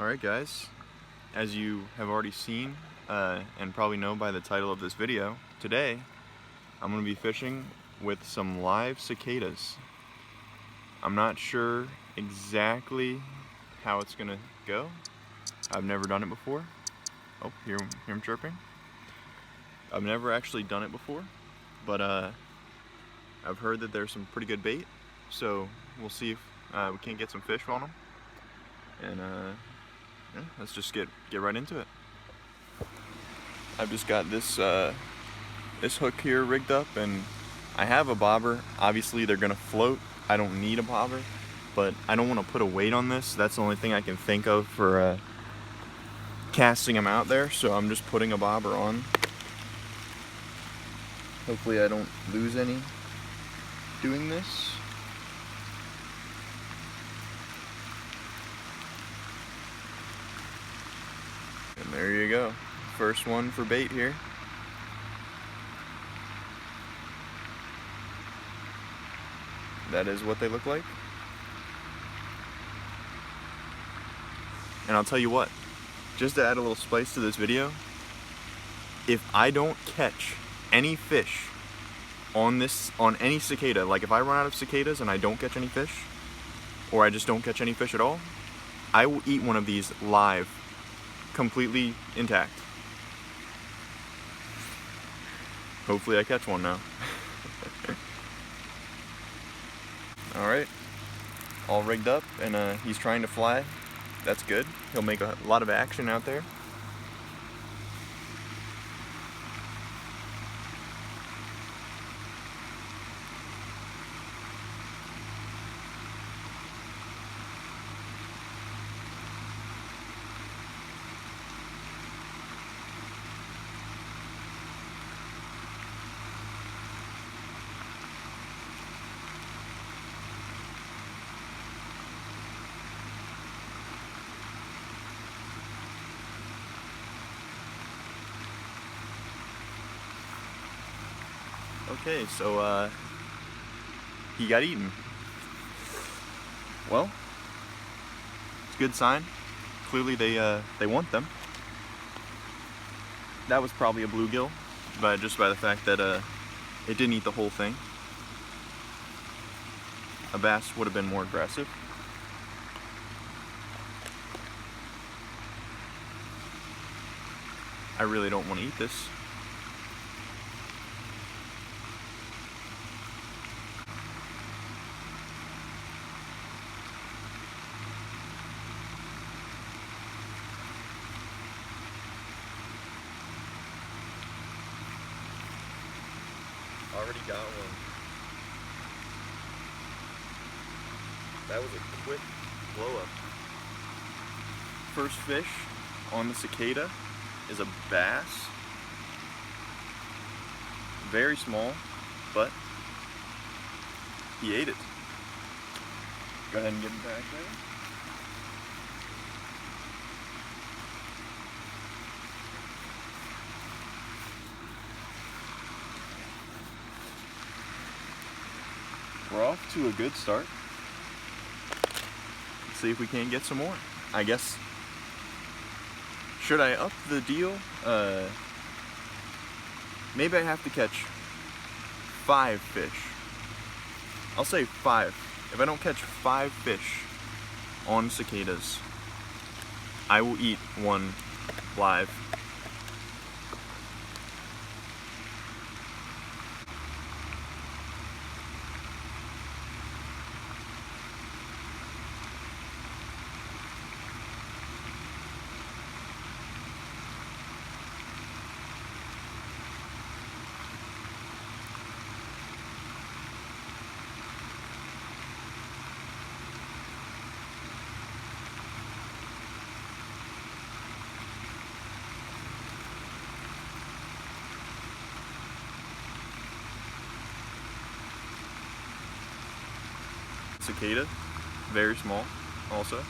Alright guys, as you have already seen and probably know by the title of this video, today I'm going to be fishing with some live cicadas. I'm not sure exactly how it's going to go. I've never done it before. Oh, hear him chirping. I've never actually done it before, but I've heard that there's some pretty good bait, so we'll see if we can't get some fish on them. And yeah, let's just get right into it. I've just got this this hook here rigged up, and I have a bobber. Obviously they're gonna float. I don't need a bobber, but I don't want to put a weight on this. That's the only thing I can think of for casting them out there, so I'm just putting a bobber on. Hopefully I don't lose any doing this. And there you go. First one for bait here. That is what they look like. And I'll tell you what, just to add a little spice to this video, if I don't catch any fish on any cicada, like if I run out of cicadas and I don't catch any fish, or I just don't catch any fish at all, I will eat one of these live, completely intact. Hopefully I catch one now. Alright, all rigged up, and he's trying to fly. That's good. He'll make a lot of action out there. Okay, so he got eaten. Well, it's a good sign. Clearly they want them. That was probably a bluegill, but just by the fact that it didn't eat the whole thing. A bass would have been more aggressive. I really don't want to eat this. Already got one. That was a quick blow up. First fish on the cicada is a bass. Very small, but he ate it. Go ahead and get him back there. We're off to a good start. Let's see if we can't get some more. I guess, should I up the deal? Maybe I have to catch 5 fish. I'll say 5. If I don't catch 5 fish on cicadas, I will eat one live. Cicada, very small also.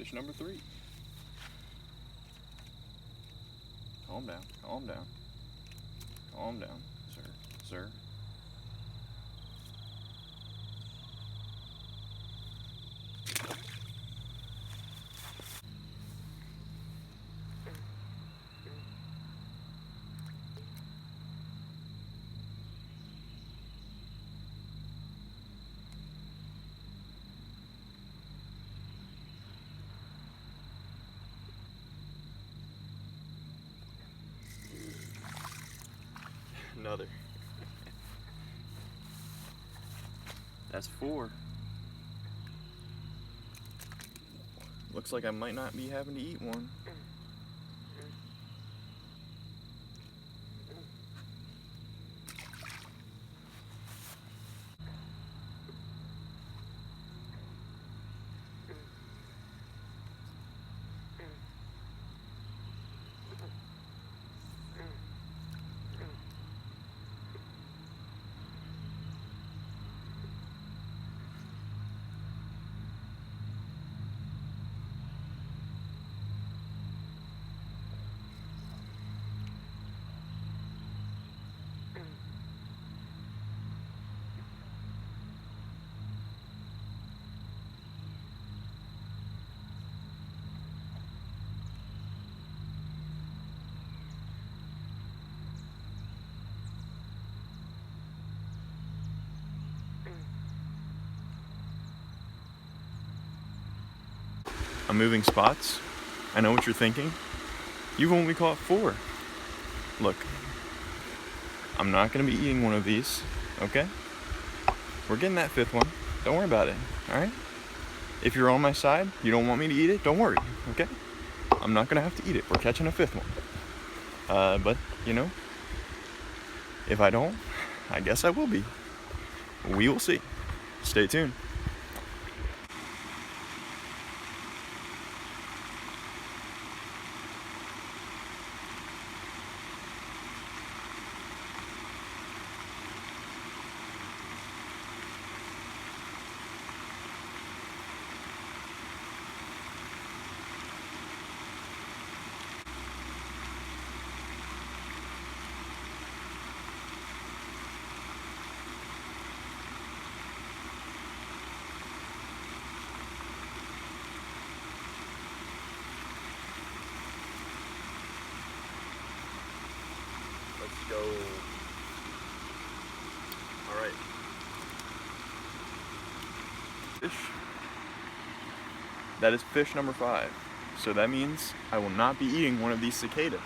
Fish number 3. Calm down, calm down. Calm down, sir. Another. That's 4. Looks like I might not be having to eat one. I'm moving spots. I know what you're thinking. You've only caught 4. Look, I'm not gonna be eating one of these, okay? We're getting that 5th one. Don't worry about it, all right? If you're on my side, you don't want me to eat it, don't worry, okay? I'm not gonna have to eat it. We're catching a 5th one. But, you know, if I don't, I guess I will be. We will see. Stay tuned. Let's go. All right. Fish. That is fish number 5. So that means I will not be eating one of these cicadas.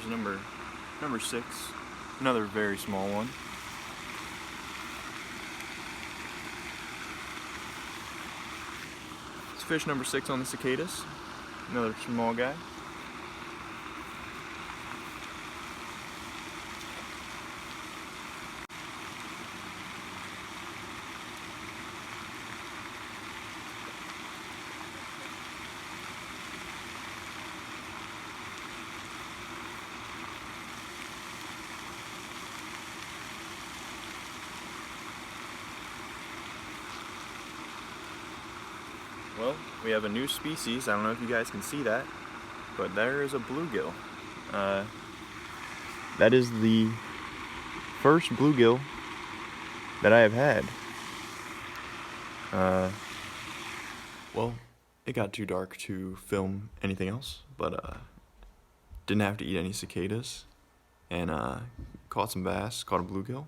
There's number 6, another very small one. It's fish number 6 on the cicadas, another small guy. Well, we have a new species. I don't know if you guys can see that, but there is a bluegill. That is the first bluegill that I have had. Well, it got too dark to film anything else, but didn't have to eat any cicadas, and caught some bass, caught a bluegill.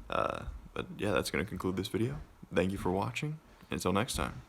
But yeah, that's going to conclude this video. Thank you for watching. Until next time.